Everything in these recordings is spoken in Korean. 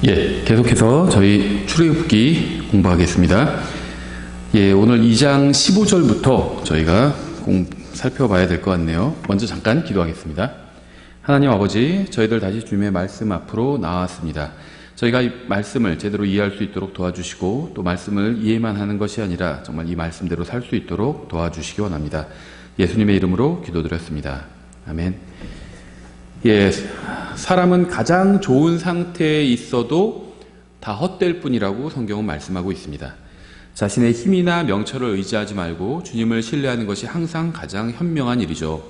예, 계속해서 저희 출애굽기 공부하겠습니다. 예, 오늘 2장 15절부터 저희가 살펴봐야 될 것 같네요. 먼저 잠깐 기도하겠습니다. 하나님 아버지, 저희들 다시 주님의 말씀 앞으로 나왔습니다. 저희가 이 말씀을 제대로 이해할 수 있도록 도와주시고, 또 말씀을 이해만 하는 것이 아니라 정말 이 말씀대로 살 수 있도록 도와주시기 원합니다. 예수님의 이름으로 기도드렸습니다. 아멘. 예, 사람은 가장 좋은 상태에 있어도 다 헛될 뿐이라고 성경은 말씀하고 있습니다. 자신의 힘이나 명철을 의지하지 말고 주님을 신뢰하는 것이 항상 가장 현명한 일이죠.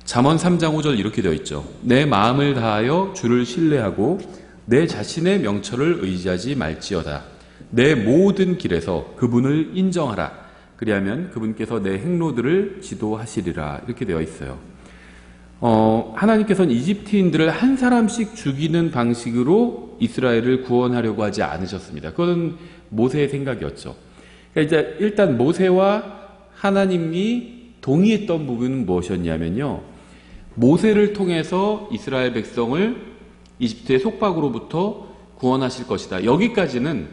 잠언 3장 5절 이렇게 되어 있죠. 내 마음을 다하여 주를 신뢰하고 내 자신의 명철을 의지하지 말지어다. 내 모든 길에서 그분을 인정하라. 그리하면 그분께서 내 행로들을 지도하시리라. 이렇게 되어 있어요. 하나님께서는 이집트인들을 한 사람씩 죽이는 방식으로 이스라엘을 구원하려고 하지 않으셨습니다. 그건 모세의 생각이었죠. 그러니까 이제 일단 모세와 하나님이 동의했던 부분은 무엇이었냐면요. 모세를 통해서 이스라엘 백성을 이집트의 속박으로부터 구원하실 것이다. 여기까지는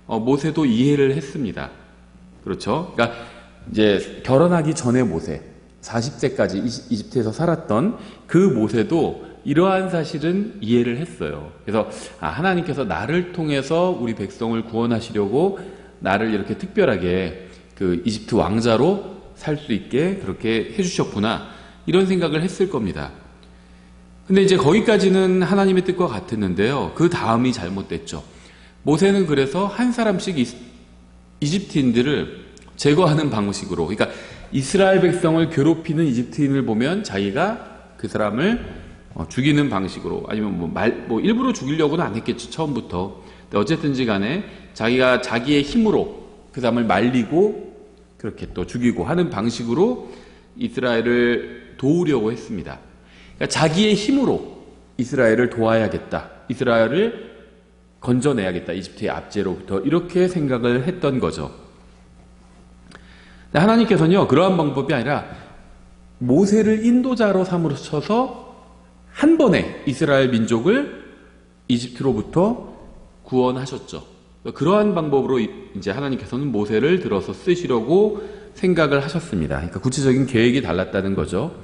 모세도 이해를 했습니다. 그렇죠? 그러니까 이제 결혼하기 전에 모세, 40세까지 이집트에서 살았던 그 모세도 이러한 사실은 이해를 했어요. 그래서 하나님께서 나를 통해서 우리 백성을 구원하시려고 나를 이렇게 특별하게 그 이집트 왕자로 살 수 있게 그렇게 해주셨구나, 이런 생각을 했을 겁니다. 근데 이제 거기까지는 하나님의 뜻과 같았는데요. 그 다음이 잘못됐죠. 모세는 그래서 한 사람씩 이집트인들을 제거하는 방식으로, 그러니까 이스라엘 백성을 괴롭히는 이집트인을 보면 자기가 그 사람을 죽이는 방식으로, 아니면 일부러 죽이려고는 안 했겠죠, 처음부터. 근데 어쨌든지 간에 자기가 자기의 힘으로 그 사람을 말리고 그렇게 또 죽이고 하는 방식으로 이스라엘을 도우려고 했습니다. 그러니까 자기의 힘으로 이스라엘을 도와야겠다, 이스라엘을 건져내야겠다, 이집트의 압제로부터, 이렇게 생각을 했던 거죠. 하나님께서는요, 그러한 방법이 아니라 모세를 인도자로 삼으셔서 한 번에 이스라엘 민족을 이집트로부터 구원하셨죠. 그러한 방법으로 이제 하나님께서는 모세를 들어서 쓰시려고 생각을 하셨습니다. 그러니까 구체적인 계획이 달랐다는 거죠.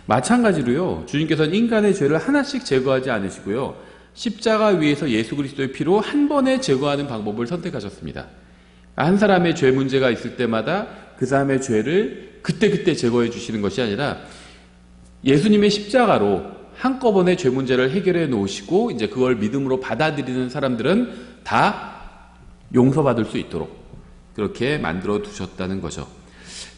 마찬가지로요, 주님께서는 인간의 죄를 하나씩 제거하지 않으시고요, 십자가 위에서 예수 그리스도의 피로 한 번에 제거하는 방법을 선택하셨습니다. 한 사람의 죄 문제가 있을 때마다 그 사람의 죄를 그때그때 제거해 주시는 것이 아니라 예수님의 십자가로 한꺼번에 죄 문제를 해결해 놓으시고, 이제 그걸 믿음으로 받아들이는 사람들은 다 용서받을 수 있도록 그렇게 만들어 두셨다는 거죠.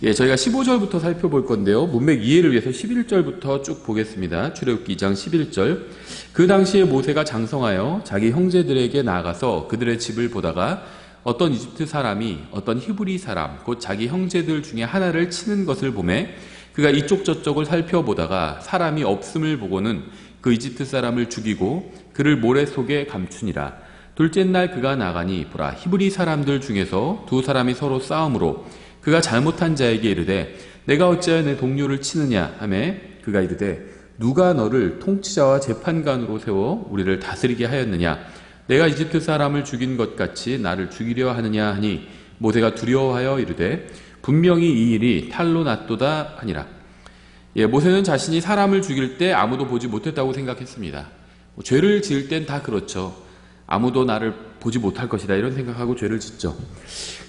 예, 저희가 15절부터 살펴볼 건데요. 문맥 이해를 위해서 11절부터 쭉 보겠습니다. 출애굽기 2장 11절. 그 당시에 모세가 장성하여 자기 형제들에게 나아가서 그들의 집을 보다가 어떤 이집트 사람이 어떤 히브리 사람, 곧 자기 형제들 중에 하나를 치는 것을 보매 그가 이쪽 저쪽을 살펴보다가 사람이 없음을 보고는 그 이집트 사람을 죽이고 그를 모래 속에 감추니라. 둘째 날 그가 나가니 보라, 히브리 사람들 중에서 두 사람이 서로 싸움으로 그가 잘못한 자에게 이르되 내가 어찌하여 내 동료를 치느냐 하매 그가 이르되 누가 너를 통치자와 재판관으로 세워 우리를 다스리게 하였느냐? 내가 이집트 사람을 죽인 것 같이 나를 죽이려 하느냐 하니 모세가 두려워하여 이르되 분명히 이 일이 탈로 났도다 하니라. 예, 모세는 자신이 사람을 죽일 때 아무도 보지 못했다고 생각했습니다. 죄를 지을 땐 다 그렇죠. 아무도 나를 보지 못할 것이다, 이런 생각하고 죄를 짓죠.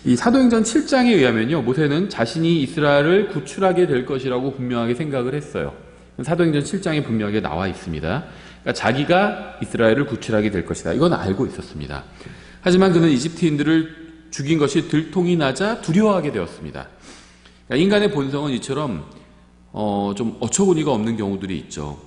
이 사도행전 7장에 의하면요, 모세는 자신이 이스라엘을 구출하게 될 것이라고 분명하게 생각을 했어요. 사도행전 7장에 분명하게 나와 있습니다. 그러니까 자기가 이스라엘을 구출하게 될 것이다, 이건 알고 있었습니다. 하지만 그는 이집트인들을 죽인 것이 들통이 나자 두려워하게 되었습니다. 그러니까 인간의 본성은 이처럼 좀 어처구니가 없는 경우들이 있죠.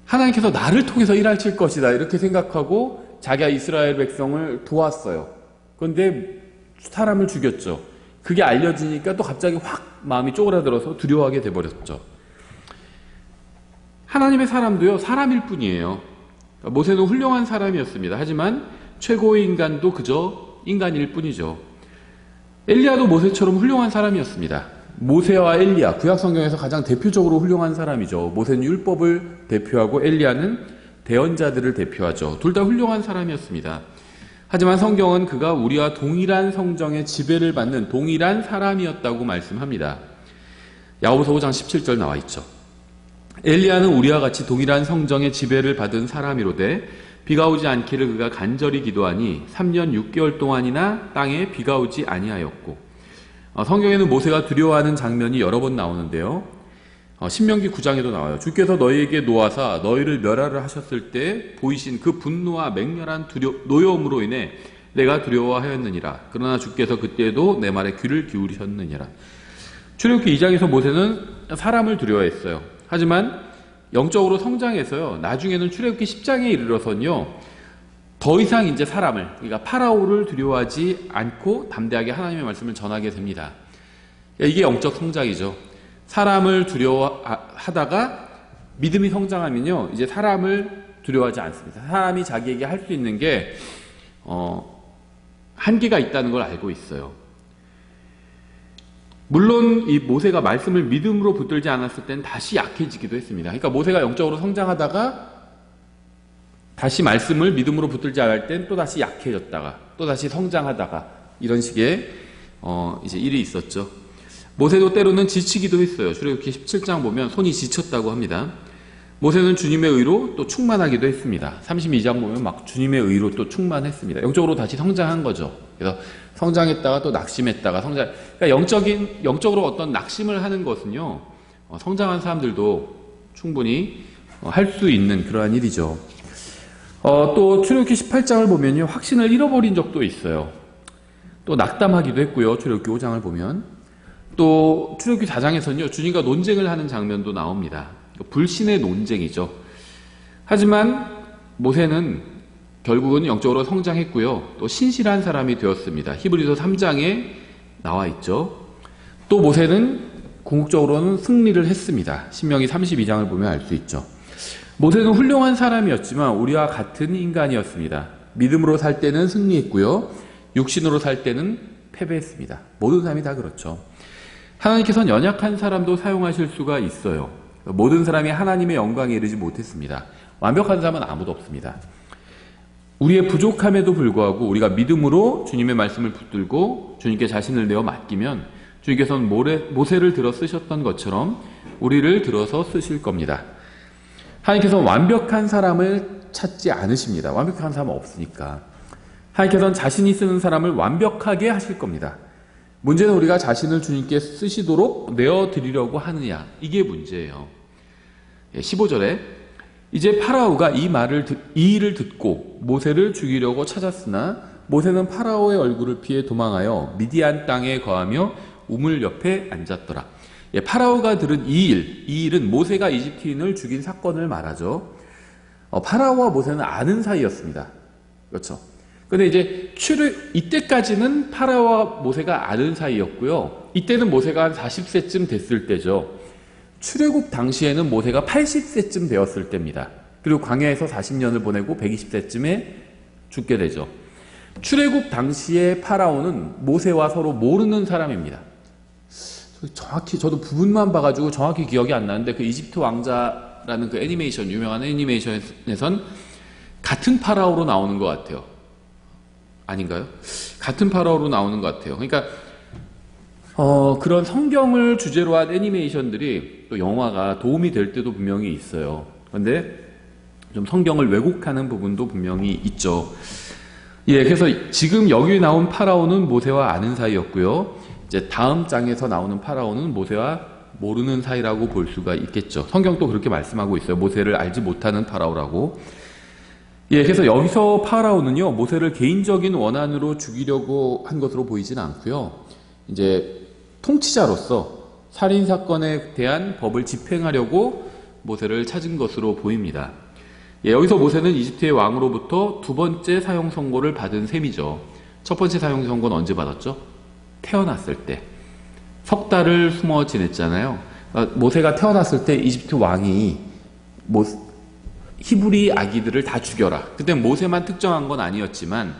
하나님께서 나를 통해서 일하실 것이다, 이렇게 생각하고 자기가 이스라엘 백성을 도왔어요. 그런데 사람을 죽였죠. 그게 알려지니까 또 갑자기 확 마음이 쪼그라들어서 두려워하게 돼버렸죠. 하나님의 사람도요, 사람일 뿐이에요. 모세는 훌륭한 사람이었습니다. 하지만 최고의 인간도 그저 인간일 뿐이죠. 엘리야도 모세처럼 훌륭한 사람이었습니다. 모세와 엘리야, 구약 성경에서 가장 대표적으로 훌륭한 사람이죠. 모세는 율법을 대표하고 엘리야는 대언자들을 대표하죠. 둘 다 훌륭한 사람이었습니다. 하지만 성경은 그가 우리와 동일한 성정의 지배를 받는 동일한 사람이었다고 말씀합니다. 야고보서 5장 17절 나와 있죠. 엘리야는 우리와 같이 동일한 성정의 지배를 받은 사람이로되 비가 오지 않기를 그가 간절히 기도하니 3년 6개월 동안이나 땅에 비가 오지 아니하였고, 성경에는 모세가 두려워하는 장면이 여러 번 나오는데요. 신명기 9장에도 나와요. 주께서 너희에게 노하사 너희를 멸하려 하셨을 때 보이신 그 분노와 맹렬한 노여움으로 인해 내가 두려워하였느니라. 그러나 주께서 그때도 내 말에 귀를 기울이셨느니라. 출애굽기 2장에서 모세는 사람을 두려워했어요. 하지만 영적으로 성장해서요, 나중에는 출애굽기 10장에 이르러서는요, 더 이상 이제 사람을, 그러니까 파라오를 두려워하지 않고 담대하게 하나님의 말씀을 전하게 됩니다. 이게 영적 성장이죠. 사람을 두려워하다가 믿음이 성장하면요, 이제 사람을 두려워하지 않습니다. 사람이 자기에게 할 수 있는 게 한계가 있다는 걸 알고 있어요. 물론 이 모세가 말씀을 믿음으로 붙들지 않았을 때는 다시 약해지기도 했습니다. 그러니까 모세가 영적으로 성장하다가 다시 말씀을 믿음으로 붙들지 않을 땐 또 다시 약해졌다가 또 다시 성장하다가 이런 식의 이제 일이 있었죠. 모세도 때로는 지치기도 했어요. 출애굽기 17장 보면 손이 지쳤다고 합니다. 모세는 주님의 의로 또 충만하기도 했습니다. 32장 보면 막 주님의 의로 또 충만했습니다. 영적으로 다시 성장한 거죠. 그래서 성장했다가 또 낙심했다가 그러니까 영적으로 어떤 낙심을 하는 것은요, 성장한 사람들도 충분히 할 수 있는 그러한 일이죠. 또 출애굽기 18장을 보면요, 확신을 잃어버린 적도 있어요. 또 낙담하기도 했고요. 출애굽기 5장을 보면 또 출애굽기 4장에서는요, 주님과 논쟁을 하는 장면도 나옵니다. 불신의 논쟁이죠. 하지만 모세는 결국은 영적으로 성장했고요, 또 신실한 사람이 되었습니다. 히브리서 3장에 나와 있죠. 또 모세는 궁극적으로는 승리를 했습니다. 신명기 32장을 보면 알 수 있죠. 모세는 훌륭한 사람이었지만 우리와 같은 인간이었습니다. 믿음으로 살 때는 승리했고요, 육신으로 살 때는 패배했습니다. 모든 사람이 다 그렇죠. 하나님께서는 연약한 사람도 사용하실 수가 있어요. 모든 사람이 하나님의 영광에 이르지 못했습니다. 완벽한 사람은 아무도 없습니다. 우리의 부족함에도 불구하고 우리가 믿음으로 주님의 말씀을 붙들고 주님께 자신을 내어 맡기면 주님께서는 모세를 들어 쓰셨던 것처럼 우리를 들어서 쓰실 겁니다. 하나님께서는 완벽한 사람을 찾지 않으십니다. 완벽한 사람은 없으니까. 하나님께서는 자신이 쓰는 사람을 완벽하게 하실 겁니다. 문제는 우리가 자신을 주님께 쓰시도록 내어드리려고 하느냐, 이게 문제예요. 15절에 이제 파라오가 이 일을 듣고 모세를 죽이려고 찾았으나 모세는 파라오의 얼굴을 피해 도망하여 미디안 땅에 거하며 우물 옆에 앉았더라. 파라오가 들은 이 일은 모세가 이집트인을 죽인 사건을 말하죠. 파라오와 모세는 아는 사이였습니다. 그렇죠. 근데 이제 이때까지는 파라오와 모세가 아는 사이였고요. 이때는 모세가 한 40세쯤 됐을 때죠. 출애굽 당시에는 모세가 80세쯤 되었을 때입니다. 그리고 광야에서 40년을 보내고 120세쯤에 죽게 되죠. 출애굽 당시의 파라오는 모세와 서로 모르는 사람입니다. 정확히 저도 부분만 봐가지고 정확히 기억이 안 나는데 그 이집트 왕자라는 그 애니메이션, 유명한 애니메이션에선 같은 파라오로 나오는 것 같아요. 아닌가요? 같은 파라오로 나오는 것 같아요. 그러니까 그런 성경을 주제로 한 애니메이션들이 또 영화가 도움이 될 때도 분명히 있어요. 그런데 좀 성경을 왜곡하는 부분도 분명히 있죠. 그래서 지금 여기 나온 파라오는 모세와 아는 사이였고요. 이제 다음 장에서 나오는 파라오는 모세와 모르는 사이라고 볼 수가 있겠죠. 성경도 그렇게 말씀하고 있어요. 모세를 알지 못하는 파라오라고. 그래서 여기서 파라오는요, 모세를 개인적인 원한으로 죽이려고 한 것으로 보이지는 않고요. 이제 통치자로서 살인 사건에 대한 법을 집행하려고 모세를 찾은 것으로 보입니다. 여기서 모세는 이집트의 왕으로부터 두 번째 사형 선고를 받은 셈이죠. 첫 번째 사형 선고는 언제 받았죠? 태어났을 때. 석 달을 숨어 지냈잖아요. 모세가 태어났을 때 이집트 왕이 히브리 아기들을 다 죽여라. 그때 모세만 특정한 건 아니었지만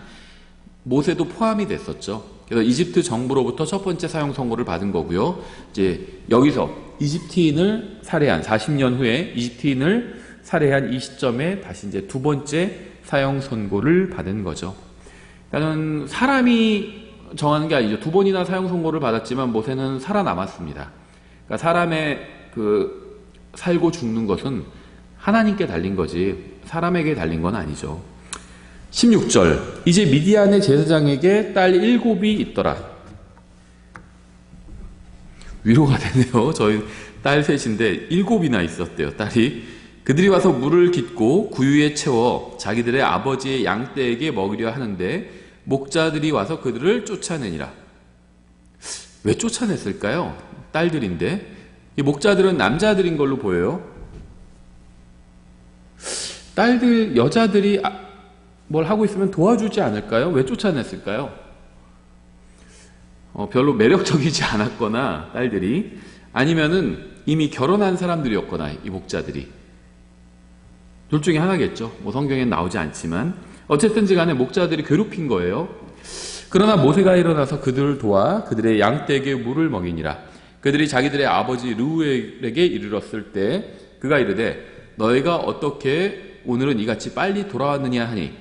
모세도 포함이 됐었죠. 그래서 이집트 정부로부터 첫 번째 사형 선고를 받은 거고요. 이제 여기서 이집트인을 살해한 40년 후에 이집트인을 살해한 이 시점에 다시 이제 두 번째 사형 선고를 받은 거죠. 그러니까는 사람이 정하는 게 아니죠. 두 번이나 사형 선고를 받았지만 모세는 살아남았습니다. 그러니까 사람의 살고 죽는 것은 하나님께 달린 거지 사람에게 달린 건 아니죠. 16절 이제 미디안의 제사장에게 딸 7이 있더라. 위로가 되네요. 저희 딸 셋인데 7이나 있었대요. 딸이. 그들이 와서 물을 깃고 구유에 채워 자기들의 아버지의 양떼에게 먹이려 하는데 목자들이 와서 그들을 쫓아내니라. 왜 쫓아냈을까요? 딸들인데 이 목자들은 남자들인 걸로 보여요. 딸들, 여자들이 뭘 하고 있으면 도와주지 않을까요? 왜 쫓아냈을까요? 별로 매력적이지 않았거나 딸들이 아니면은 이미 결혼한 사람들이었거나 이 목자들이 둘 중에 하나겠죠. 뭐 성경엔 나오지 않지만 어쨌든지 간에 목자들이 괴롭힌 거예요. 그러나 모세가 일어나서 그들을 도와 그들의 양떼에게 물을 먹이니라. 그들이 자기들의 아버지 르우엘에게 이르렀을 때 그가 이르되 너희가 어떻게 오늘은 이같이 빨리 돌아왔느냐 하니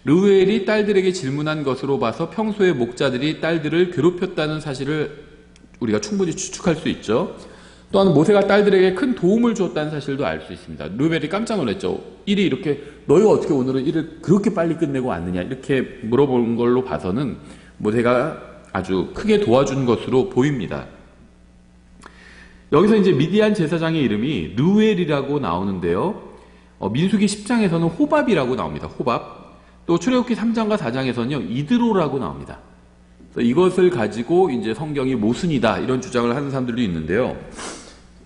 르우엘이 딸들에게 질문한 것으로 봐서 평소에 목자들이 딸들을 괴롭혔다는 사실을 우리가 충분히 추측할 수 있죠. 또한 모세가 딸들에게 큰 도움을 주었다는 사실도 알 수 있습니다. 르우엘이 깜짝 놀랐죠. 일이 이렇게 너희가 어떻게 오늘은 일을 그렇게 빨리 끝내고 왔느냐 이렇게 물어본 걸로 봐서는 모세가 아주 크게 도와준 것으로 보입니다. 여기서 이제 미디안 제사장의 이름이 르우엘이라고 나오는데요. 민수기 10장에서는 호밥이라고 나옵니다. 호밥. 또 출애굽기 3장과 4장에서는요 이드로라고 나옵니다. 그래서 이것을 가지고 이제 성경이 모순이다 이런 주장을 하는 사람들도 있는데요.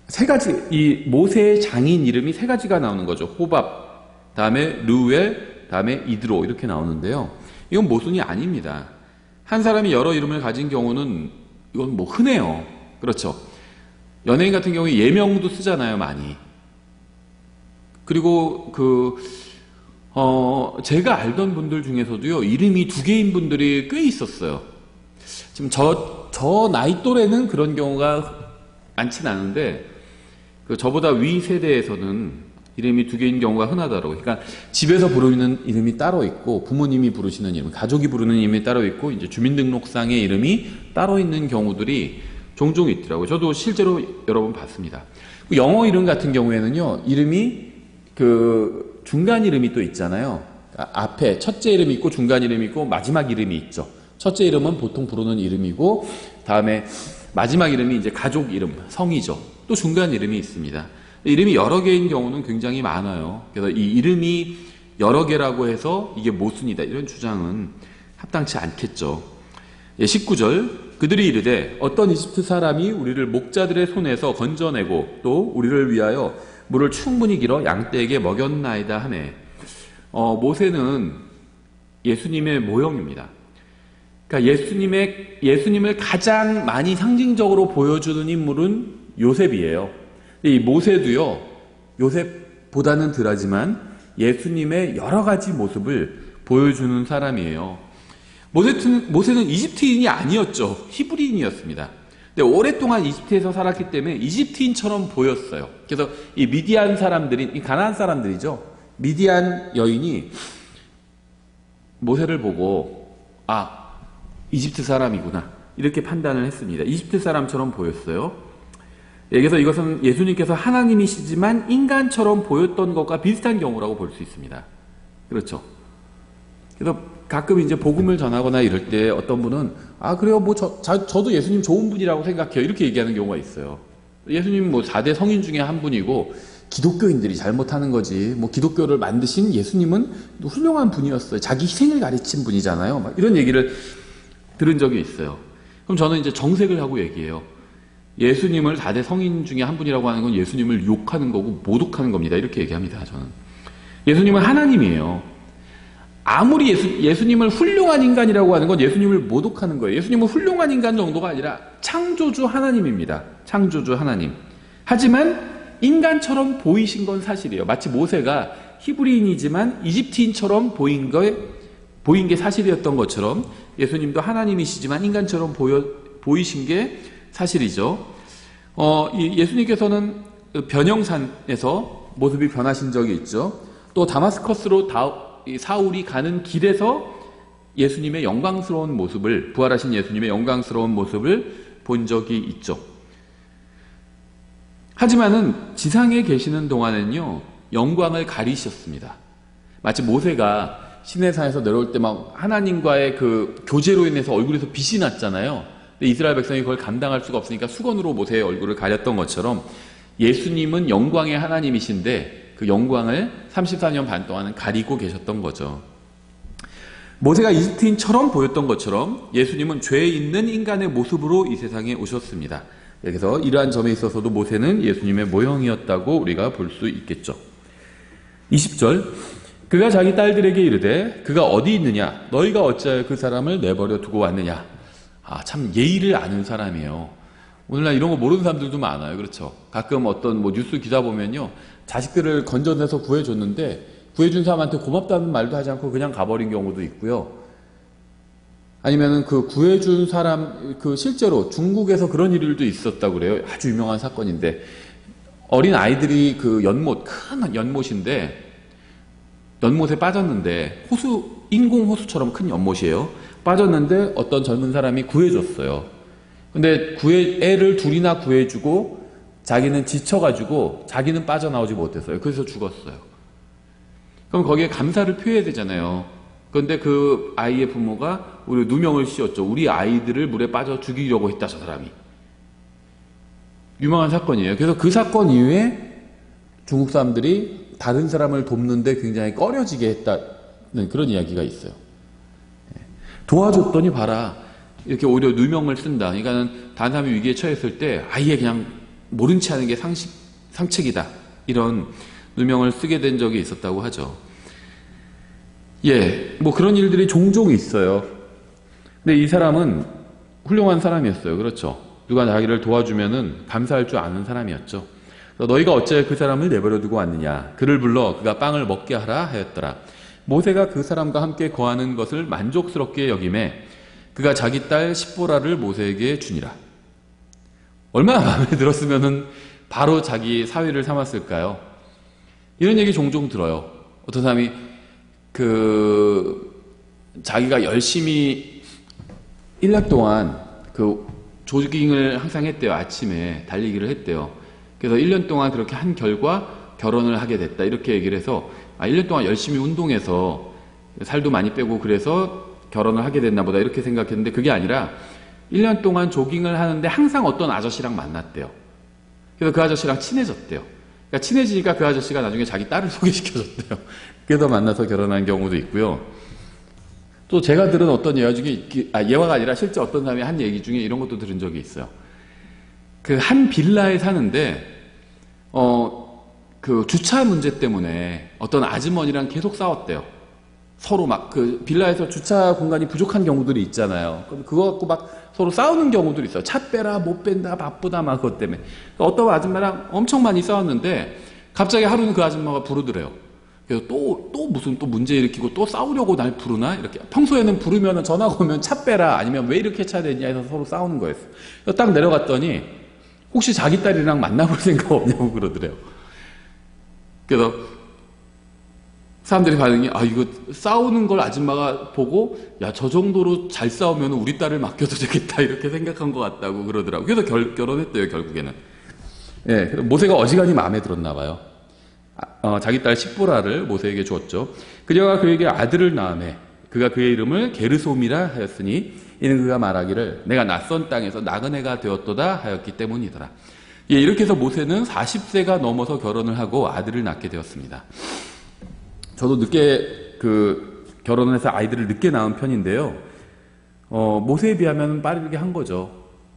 세 가지 이 모세의 장인 이름이 세 가지가 나오는 거죠. 호밥, 다음에 르우엘, 다음에 이드로 이렇게 나오는데요. 이건 모순이 아닙니다. 한 사람이 여러 이름을 가진 경우는 이건 뭐 흔해요. 그렇죠. 연예인 같은 경우에 예명도 쓰잖아요, 많이. 그리고 제가 알던 분들 중에서도요, 이름이 두 개인 분들이 꽤 있었어요. 지금 저 나이 또래는 그런 경우가 많진 않은데, 저보다 위 세대에서는 이름이 두 개인 경우가 흔하더라고요. 그러니까 집에서 부르는 이름이 따로 있고, 부모님이 부르시는 이름, 가족이 부르는 이름이 따로 있고, 이제 주민등록상의 이름이 따로 있는 경우들이 종종 있더라고요. 저도 실제로 여러 번 봤습니다. 영어 이름 같은 경우에는요, 이름이 중간 이름이 또 있잖아요. 앞에 첫째 이름이 있고 중간 이름이 있고 마지막 이름이 있죠. 첫째 이름은 보통 부르는 이름이고 다음에 마지막 이름이 이제 가족 이름, 성이죠. 또 중간 이름이 있습니다. 이름이 여러 개인 경우는 굉장히 많아요. 그래서 이 이름이 여러 개라고 해서 이게 모순이다 이런 주장은 합당치 않겠죠. 19절 그들이 이르되 어떤 이집트 사람이 우리를 목자들의 손에서 건져내고 또 우리를 위하여 물을 충분히 길어 양떼에게 먹였나이다 하네. 모세는 예수님의 모형입니다. 그러니까 예수님을 가장 많이 상징적으로 보여주는 인물은 요셉이에요. 이 모세도요, 요셉보다는 덜하지만 예수님의 여러 가지 모습을 보여주는 사람이에요. 모세는 이집트인이 아니었죠. 히브리인이었습니다. 근데 오랫동안 이집트에서 살았기 때문에 이집트인처럼 보였어요. 그래서 이 미디안 사람들이, 이 가나안 사람들이죠. 미디안 여인이 모세를 보고 이집트 사람이구나 이렇게 판단을 했습니다. 이집트 사람처럼 보였어요. 그래서 이것은 예수님께서 하나님이시지만 인간처럼 보였던 것과 비슷한 경우라고 볼 수 있습니다. 그렇죠. 그래서 가끔 이제 복음을 전하거나 이럴 때 어떤 분은 그래요 뭐 저도 예수님 좋은 분이라고 생각해요 이렇게 얘기하는 경우가 있어요. 예수님 뭐 4대 성인 중에 한 분이고 기독교인들이 잘못하는 거지 뭐 기독교를 만드신 예수님은 훌륭한 분이었어요. 자기 희생을 가르친 분이잖아요. 막 이런 얘기를 들은 적이 있어요. 그럼 저는 이제 정색을 하고 얘기해요. 예수님을 4대 성인 중에 한 분이라고 하는 건 예수님을 욕하는 거고 모독하는 겁니다. 이렇게 얘기합니다. 저는. 예수님은 하나님이에요. 아무리 예수님을 훌륭한 인간이라고 하는 건 예수님을 모독하는 거예요. 예수님은 훌륭한 인간 정도가 아니라 창조주 하나님입니다. 창조주 하나님. 하지만 인간처럼 보이신 건 사실이에요. 마치 모세가 히브리인이지만 이집트인처럼 보인 게 사실이었던 것처럼 예수님도 하나님이시지만 인간처럼 보이신 게 사실이죠. 예수님께서는 변형산에서 모습이 변하신 적이 있죠. 또 다마스커스로 사울이 가는 길에서 예수님의 영광스러운 모습을, 부활하신 예수님의 영광스러운 모습을 본 적이 있죠. 하지만은 지상에 계시는 동안에는요, 영광을 가리셨습니다. 마치 모세가 시내산에서 내려올 때 막 하나님과의 그 교제로 인해서 얼굴에서 빛이 났잖아요. 근데 이스라엘 백성이 그걸 감당할 수가 없으니까 수건으로 모세의 얼굴을 가렸던 것처럼 예수님은 영광의 하나님이신데 그 영광을 34년 반 동안 가리고 계셨던 거죠. 모세가 이집트인처럼 보였던 것처럼 예수님은 죄 있는 인간의 모습으로 이 세상에 오셨습니다. 그래서 이러한 점에 있어서도 모세는 예수님의 모형이었다고 우리가 볼 수 있겠죠. 20절, 그가 자기 딸들에게 이르되 그가 어디 있느냐, 너희가 어찌하여 그 사람을 내버려 두고 왔느냐. 참 예의를 아는 사람이에요. 오늘날 이런 거 모르는 사람들도 많아요. 그렇죠? 가끔 어떤 뉴스 기사 보면요, 자식들을 건져내서 구해줬는데 구해준 사람한테 고맙다는 말도 하지 않고 그냥 가버린 경우도 있고요. 아니면은 그 구해준 사람, 실제로 중국에서 그런 일도 있었다고 그래요. 아주 유명한 사건인데, 어린 아이들이 큰 연못인데, 연못에 빠졌는데, 인공 호수처럼 큰 연못이에요. 빠졌는데 어떤 젊은 사람이 구해줬어요. 근데 애를 둘이나 구해주고, 자기는 지쳐가지고, 자기는 빠져나오지 못했어요. 그래서 죽었어요. 그럼 거기에 감사를 표해야 되잖아요. 그런데 그 아이의 부모가 우리 누명을 씌웠죠. 우리 아이들을 물에 빠져 죽이려고 했다, 저 사람이. 유명한 사건이에요. 그래서 그 사건 이후에 중국 사람들이 다른 사람을 돕는데 굉장히 꺼려지게 했다는 그런 이야기가 있어요. 도와줬더니 봐라, 이렇게 오히려 누명을 쓴다. 그러니까는 다른 사람이 위기에 처했을 때 아예 그냥 모른 체 하는 게 상책이다. 이런 누명을 쓰게 된 적이 있었다고 하죠. 그런 일들이 종종 있어요. 근데 이 사람은 훌륭한 사람이었어요. 그렇죠? 누가 자기를 도와주면은 감사할 줄 아는 사람이었죠. 너희가 어찌하여 그 사람을 내버려 두고 왔느냐. 그를 불러 그가 빵을 먹게 하라 하였더라. 모세가 그 사람과 함께 거하는 것을 만족스럽게 여김에 그가 자기 딸 십보라를 모세에게 주니라. 얼마나 마음에 들었으면은 바로 자기 사위를 삼았을까요? 이런 얘기 종종 들어요. 어떤 사람이 자기가 열심히 1년 동안 조깅을 항상 했대요. 아침에 달리기를 했대요. 그래서 1년 동안 그렇게 한 결과 결혼을 하게 됐다. 이렇게 얘기를 해서 1년 동안 열심히 운동해서 살도 많이 빼고 그래서 결혼을 하게 됐나 보다 이렇게 생각했는데 그게 아니라 1년 동안 조깅을 하는데 항상 어떤 아저씨랑 만났대요. 그래서 그 아저씨랑 친해졌대요. 그러니까 친해지니까 그 아저씨가 나중에 자기 딸을 소개시켜줬대요. 그래서 만나서 결혼한 경우도 있고요. 또 제가 들은 어떤 예화 중에, 예화가 아니라 실제 어떤 사람이 한 얘기 중에 이런 것도 들은 적이 있어요. 한 빌라에 사는데, 주차 문제 때문에 어떤 아주머니랑 계속 싸웠대요. 서로 빌라에서 주차 공간이 부족한 경우들이 있잖아요. 그거 갖고 서로 싸우는 경우들이 있어요. 차 빼라, 못 뺀다, 바쁘다, 그것 때문에. 어떤 아줌마랑 엄청 많이 싸웠는데, 갑자기 하루는 그 아줌마가 부르더래요. 그래서 또 무슨 문제 일으키고 또 싸우려고 날 부르나? 이렇게. 평소에는 부르면 전화가 오면 차 빼라, 아니면 왜 이렇게 차 대냐 해서 서로 싸우는 거였어요. 그래서 딱 내려갔더니, 혹시 자기 딸이랑 만나볼 생각 없냐고 그러더래요. 그래서, 사람들이 반응이, 이거 싸우는 걸 아줌마가 보고, 저 정도로 잘 싸우면 우리 딸을 맡겨도 되겠다, 이렇게 생각한 것 같다고 그러더라고요. 그래서 결혼했대요, 결국에는. 모세가 어지간히 마음에 들었나 봐요. 자기 딸 십보라를 모세에게 주었죠. 그녀가 그에게 아들을 낳으매 그가 그의 이름을 게르솜이라 하였으니 이는 그가 말하기를 내가 낯선 땅에서 나그네가 되었도다 하였기 때문이더라. 이렇게 해서 모세는 40세가 넘어서 결혼을 하고 아들을 낳게 되었습니다. 저도 늦게 결혼을 해서 아이들을 늦게 낳은 편인데요. 모세에 비하면 빠르게 한 거죠.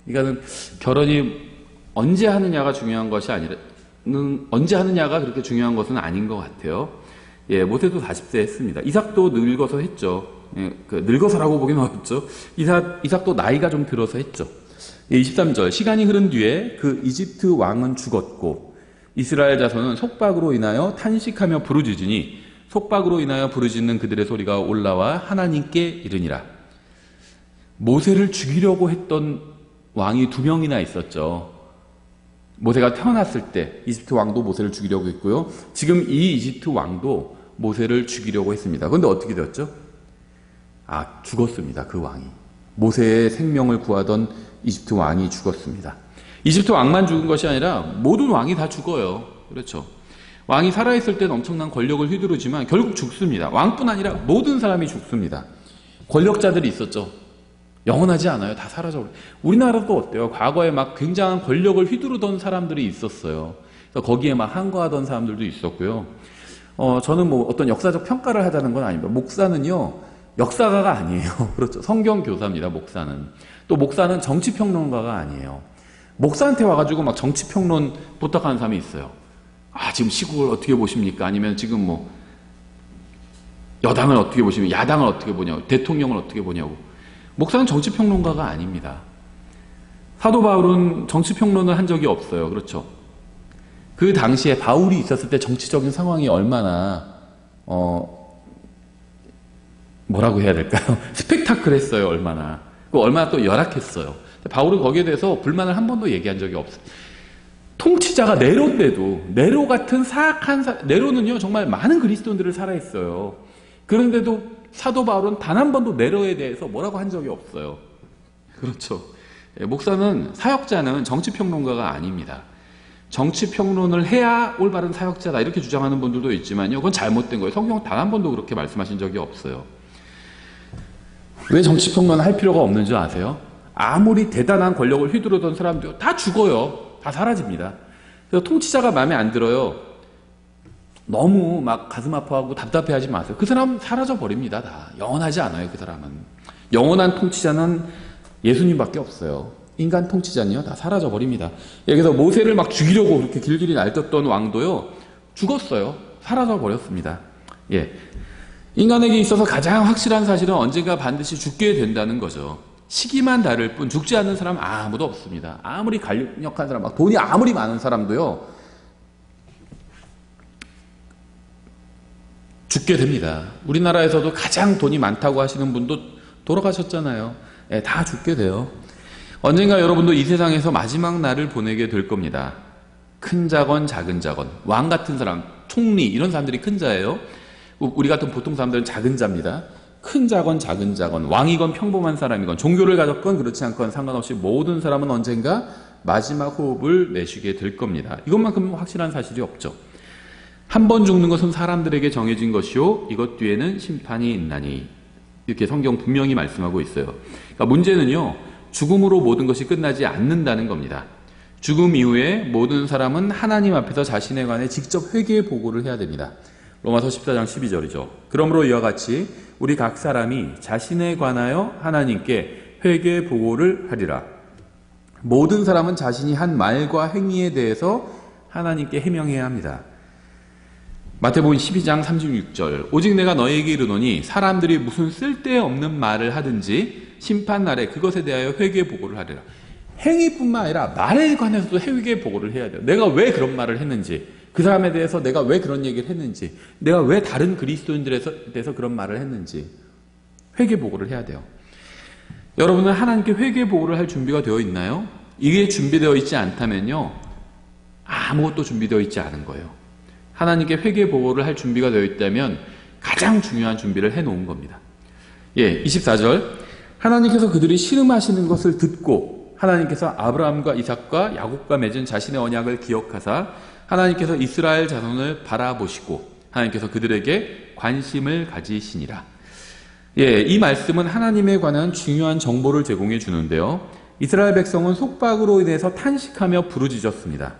그러니까는 결혼이 언제 하느냐가 중요한 것이 아니라 언제 하느냐가 그렇게 중요한 것은 아닌 것 같아요. 모세도 40세 했습니다. 이삭도 늙어서 했죠. 늙어서라고 보기는 어렵죠. 이삭도 나이가 좀 들어서 했죠. 23절 시간이 흐른 뒤에 그 이집트 왕은 죽었고 이스라엘 자손은 속박으로 인하여 탄식하며 부르짖으니 속박으로 인하여 부르짖는 그들의 소리가 올라와 하나님께 이르니라. 모세를 죽이려고 했던 왕이 2명이나 있었죠. 모세가 태어났을 때 이집트 왕도 모세를 죽이려고 했고요. 지금 이 이집트 왕도 모세를 죽이려고 했습니다. 그런데 어떻게 되었죠? 죽었습니다. 그 왕이. 모세의 생명을 구하던 이집트 왕이 죽었습니다. 이집트 왕만 죽은 것이 아니라 모든 왕이 다 죽어요. 그렇죠. 왕이 살아있을 때는 엄청난 권력을 휘두르지만 결국 죽습니다. 왕뿐 아니라 모든 사람이 죽습니다. 권력자들이 있었죠. 영원하지 않아요. 다 사라져버려요. 우리나라도 어때요? 과거에 막 굉장한 권력을 휘두르던 사람들이 있었어요. 그래서 거기에 막 항거하던 사람들도 있었고요. 저는 뭐 어떤 역사적 평가를 하자는 건 아닙니다. 목사는요, 역사가가 아니에요. 그렇죠. 성경 교사입니다. 목사는. 또 목사는 정치평론가가 아니에요. 목사한테 와가지고 막 정치평론 부탁하는 사람이 있어요. 지금 시국을 어떻게 보십니까? 아니면 지금 뭐 여당을 어떻게 보시면 야당을 어떻게 보냐고, 대통령을 어떻게 보냐고. 목사는 정치평론가가 아닙니다. 사도 바울은 정치평론을 한 적이 없어요. 그렇죠. 그 당시에 바울이 있었을 때 정치적인 상황이 얼마나 뭐라고 해야 될까요? 스펙타클했어요. 얼마나 또 열악했어요. 바울은 거기에 대해서 불만을 한 번도 얘기한 적이 없어요. 통치자가 네로인데도, 네로 같은 사악한 네로는요 정말 많은 그리스도인들을 살아있어요. 그런데도 사도 바울은 단 한 번도 네로에 대해서 뭐라고 한 적이 없어요. 그렇죠. 목사는, 사역자는 정치평론가가 아닙니다. 정치평론을 해야 올바른 사역자다 이렇게 주장하는 분들도 있지만요, 그건 잘못된 거예요. 성경 단 한 번도 그렇게 말씀하신 적이 없어요. 왜 정치평론을 할 필요가 없는 줄 아세요? 아무리 대단한 권력을 휘두르던 사람도 다 죽어요. 다 사라집니다. 그래서 통치자가 마음에 안 들어요. 너무 막 가슴 아파하고 답답해하지 마세요. 그 사람 사라져 버립니다. 다 영원하지 않아요. 그 사람은. 영원한 통치자는 예수님밖에 없어요. 인간 통치자는요 다 사라져 버립니다. 그래서 모세를 막 죽이려고 그렇게 길길이 날뛰었던 왕도요 죽었어요. 사라져 버렸습니다. 인간에게 있어서 가장 확실한 사실은 언젠가 반드시 죽게 된다는 거죠. 시기만 다를 뿐 죽지 않는 사람은 아무도 없습니다. 아무리 강력한 사람, 막 돈이 아무리 많은 사람도요 죽게 됩니다. 우리나라에서도 가장 돈이 많다고 하시는 분도 돌아가셨잖아요. 다 죽게 돼요. 언젠가 여러분도 이 세상에서 마지막 날을 보내게 될 겁니다. 큰 자건 작은 자건, 왕 같은 사람, 총리 이런 사람들이 큰 자예요. 우리 같은 보통 사람들은 작은 자입니다. 큰 자건 작은 자건, 왕이건 평범한 사람이건, 종교를 가졌건 그렇지 않건 상관없이 모든 사람은 언젠가 마지막 호흡을 내쉬게 될 겁니다. 이것만큼 확실한 사실이 없죠. 한 번 죽는 것은 사람들에게 정해진 것이요 이것 뒤에는 심판이 있나니, 이렇게 성경 분명히 말씀하고 있어요. 그러니까 문제는요 죽음으로 모든 것이 끝나지 않는다는 겁니다. 죽음 이후에 모든 사람은 하나님 앞에서 자신에 관해 직접 회개 보고를 해야 됩니다. 로마서 14장 12절이죠. 그러므로 이와 같이 우리 각 사람이 자신에 관하여 하나님께 회개 보고를 하리라. 모든 사람은 자신이 한 말과 행위에 대해서 하나님께 해명해야 합니다. 마태복음 12장 36절, 오직 내가 너희에게 이르노니 사람들이 무슨 쓸데없는 말을 하든지 심판날에 그것에 대하여 회개 보고를 하리라. 행위뿐만 아니라 말에 관해서도 회개 보고를 해야 돼요. 내가 왜 그런 말을 했는지, 그 사람에 대해서 내가 왜 그런 얘기를 했는지, 내가 왜 다른 그리스도인들에 대해서 그런 말을 했는지 회개 보고를 해야 돼요. 여러분은 하나님께 회개 보고를 할 준비가 되어 있나요? 이게 준비되어 있지 않다면요 아무것도 준비되어 있지 않은 거예요. 하나님께 회개 보고를 할 준비가 되어 있다면 가장 중요한 준비를 해놓은 겁니다. 24절, 하나님께서 그들이 신음하시는 것을 듣고 하나님께서 아브라함과 이삭과 야곱과 맺은 자신의 언약을 기억하사 하나님께서 이스라엘 자손을 바라보시고 하나님께서 그들에게 관심을 가지시니라. 이 말씀은 하나님에 관한 중요한 정보를 제공해 주는데요, 이스라엘 백성은 속박으로 인해서 탄식하며 부르짖었습니다.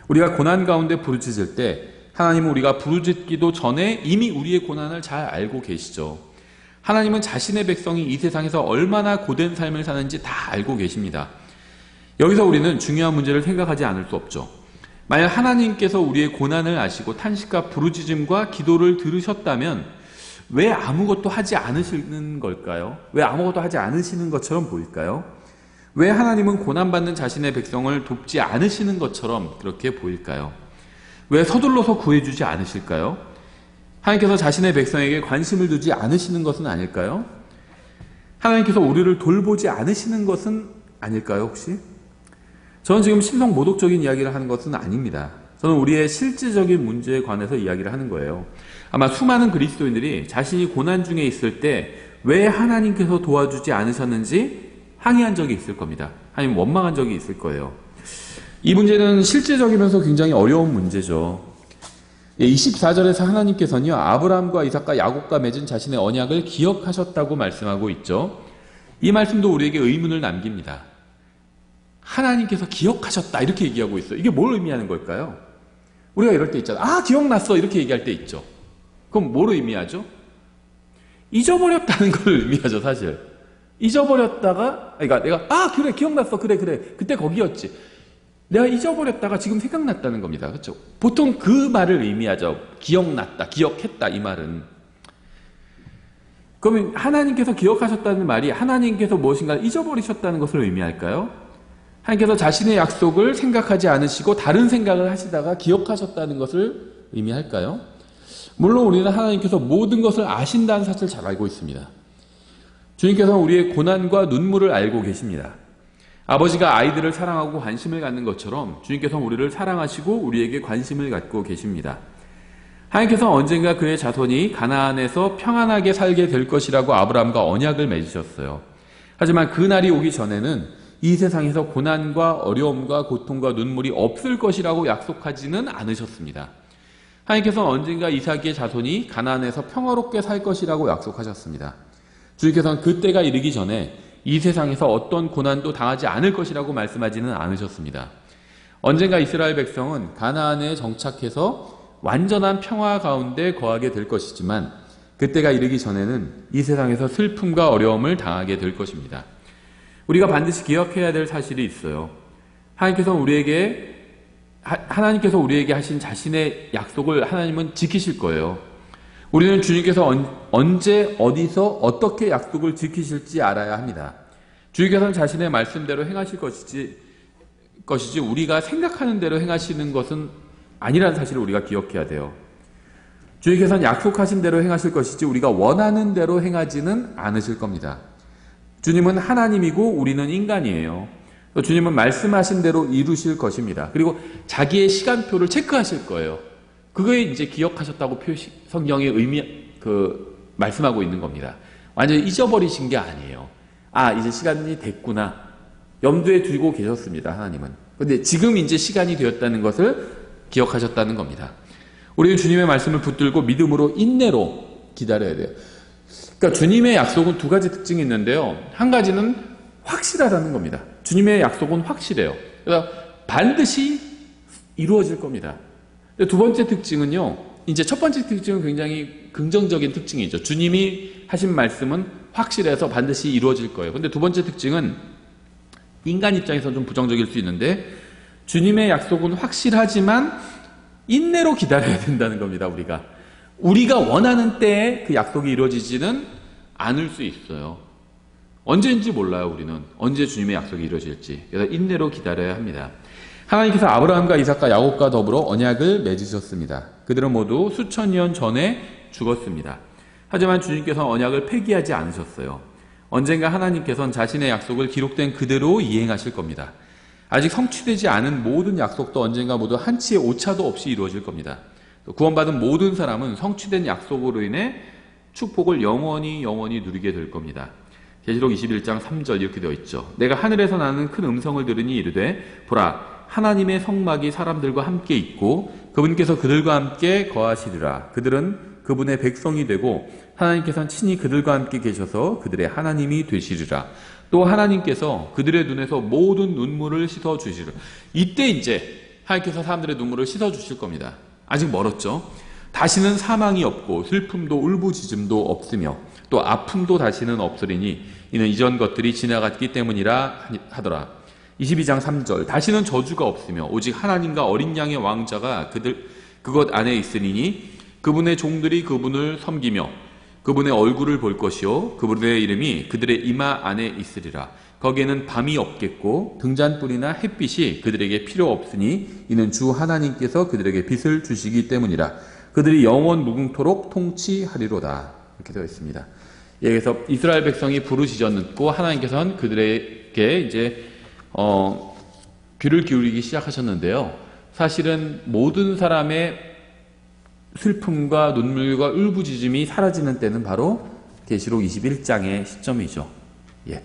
우리가 고난 가운데 부르짖을 때 하나님은 우리가 부르짖기도 전에 이미 우리의 고난을 잘 알고 계시죠. 하나님은 자신의 백성이 이 세상에서 얼마나 고된 삶을 사는지 다 알고 계십니다. 여기서 우리는 중요한 문제를 생각하지 않을 수 없죠. 만약 하나님께서 우리의 고난을 아시고 탄식과 부르짖음과 기도를 들으셨다면 왜 아무것도 하지 않으시는 걸까요? 왜 아무것도 하지 않으시는 것처럼 보일까요? 왜 하나님은 고난받는 자신의 백성을 돕지 않으시는 것처럼 그렇게 보일까요? 왜 서둘러서 구해주지 않으실까요? 하나님께서 자신의 백성에게 관심을 두지 않으시는 것은 아닐까요? 하나님께서 우리를 돌보지 않으시는 것은 아닐까요, 혹시? 저는 지금 신성 모독적인 이야기를 하는 것은 아닙니다. 저는 우리의 실질적인 문제에 관해서 이야기를 하는 거예요. 아마 수많은 그리스도인들이 자신이 고난 중에 있을 때 왜 하나님께서 도와주지 않으셨는지 항의한 적이 있을 겁니다. 아니면 원망한 적이 있을 거예요. 이 문제는 실제적이면서 굉장히 어려운 문제죠. 24절에서 하나님께서는요, 아브라함과 이삭과 야곱과 맺은 자신의 언약을 기억하셨다고 말씀하고 있죠. 이 말씀도 우리에게 의문을 남깁니다. 하나님께서 기억하셨다 이렇게 얘기하고 있어요. 이게 뭘 의미하는 걸까요? 우리가 이럴 때 있잖아요. 아, 기억났어 이렇게 얘기할 때 있죠. 그럼 뭘 의미하죠? 잊어버렸다는 걸 의미하죠, 사실. 잊어버렸다가, 그러니까 내가 그래 기억났어, 그래 그때 거기였지. 내가 잊어버렸다가 지금 생각났다는 겁니다. 그렇죠? 보통 그 말을 의미하죠. 기억났다, 기억했다 이 말은. 그러면 하나님께서 기억하셨다는 말이 하나님께서 무엇인가 잊어버리셨다는 것을 의미할까요? 하나님께서 자신의 약속을 생각하지 않으시고 다른 생각을 하시다가 기억하셨다는 것을 의미할까요? 물론 우리는 하나님께서 모든 것을 아신다는 사실을 잘 알고 있습니다. 주님께서는 우리의 고난과 눈물을 알고 계십니다. 아버지가 아이들을 사랑하고 관심을 갖는 것처럼 주님께서는 우리를 사랑하시고 우리에게 관심을 갖고 계십니다. 하나님께서는 언젠가 그의 자손이 가나안에서 평안하게 살게 될 것이라고 아브라함과 언약을 맺으셨어요. 하지만 그 날이 오기 전에는 이 세상에서 고난과 어려움과 고통과 눈물이 없을 것이라고 약속하지는 않으셨습니다. 하나님께서는 언젠가 이삭의 자손이 가나안에서 평화롭게 살 것이라고 약속하셨습니다. 주님께서는 그때가 이르기 전에 이 세상에서 어떤 고난도 당하지 않을 것이라고 말씀하지는 않으셨습니다. 언젠가 이스라엘 백성은 가나안에 정착해서 완전한 평화 가운데 거하게 될 것이지만 그때가 이르기 전에는 이 세상에서 슬픔과 어려움을 당하게 될 것입니다. 우리가 반드시 기억해야 될 사실이 있어요. 하나님께서 우리에게 하신 자신의 약속을 하나님은 지키실 거예요. 우리는 주님께서 언제 어디서 어떻게 약속을 지키실지 알아야 합니다. 주님께서는 자신의 말씀대로 행하실 것이지 우리가 생각하는 대로 행하시는 것은 아니라는 사실을 우리가 기억해야 돼요. 주님께서는 약속하신 대로 행하실 것이지 우리가 원하는 대로 행하지는 않으실 겁니다. 주님은 하나님이고 우리는 인간이에요. 주님은 말씀하신 대로 이루실 것입니다. 그리고 자기의 시간표를 체크하실 거예요. 그거에 이제 기억하셨다고 성경의 말씀하고 있는 겁니다. 완전히 잊어버리신 게 아니에요. 이제 시간이 됐구나. 염두에 두고 계셨습니다, 하나님은. 근데 지금 이제 시간이 되었다는 것을 기억하셨다는 겁니다. 우리는 주님의 말씀을 붙들고 믿음으로 인내로 기다려야 돼요. 그러니까 주님의 약속은 두 가지 특징이 있는데요. 한 가지는 확실하다는 겁니다. 주님의 약속은 확실해요. 그래서 반드시 이루어질 겁니다. 두 번째 특징은요. 이제 첫 번째 특징은 굉장히 긍정적인 특징이죠. 주님이 하신 말씀은 확실해서 반드시 이루어질 거예요. 근데 두 번째 특징은 인간 입장에서 좀 부정적일 수 있는데 주님의 약속은 확실하지만 인내로 기다려야 된다는 겁니다. 우리가 원하는 때에 그 약속이 이루어지지는 않을 수 있어요. 언제인지 몰라요. 우리는 언제 주님의 약속이 이루어질지. 그래서 인내로 기다려야 합니다. 하나님께서 아브라함과 이삭과 야곱과 더불어 언약을 맺으셨습니다. 그들은 모두 수천 년 전에 죽었습니다. 하지만 주님께서 언약을 폐기하지 않으셨어요. 언젠가 하나님께서는 자신의 약속을 기록된 그대로 이행하실 겁니다. 아직 성취되지 않은 모든 약속도 언젠가 모두 한치의 오차도 없이 이루어질 겁니다. 구원받은 모든 사람은 성취된 약속으로 인해 축복을 영원히 누리게 될 겁니다. 계시록 21장 3절 이렇게 되어 있죠. 내가 하늘에서 나는 큰 음성을 들으니 이르되 보라 하나님의 성막이 사람들과 함께 있고 그분께서 그들과 함께 거하시리라. 그들은 그분의 백성이 되고 하나님께서는 친히 그들과 함께 계셔서 그들의 하나님이 되시리라. 또 하나님께서 그들의 눈에서 모든 눈물을 씻어 주시리라. 이때 이제 하나님께서 사람들의 눈물을 씻어 주실 겁니다. 아직 멀었죠. 다시는 사망이 없고 슬픔도 울부짖음도 없으며 또 아픔도 다시는 없으리니 이는 이전 것들이 지나갔기 때문이라 하더라. 22장 3절 다시는 저주가 없으며 오직 하나님과 어린 양의 왕자가 그것 안에 있으리니 그분의 종들이 그분을 섬기며 그분의 얼굴을 볼 것이요 그분의 이름이 그들의 이마 안에 있으리라. 거기에는 밤이 없겠고 등잔불이나 햇빛이 그들에게 필요 없으니 이는 주 하나님께서 그들에게 빛을 주시기 때문이라. 그들이 영원 무궁토록 통치하리로다. 이렇게 되어 있습니다. 그래서 이스라엘 백성이 부르짖었고 하나님께서는 그들에게 이제 귀를 기울이기 시작하셨는데요. 사실은 모든 사람의 슬픔과 눈물과 울부짖음이 사라지는 때는 바로 계시록 21장의 시점이죠. 예.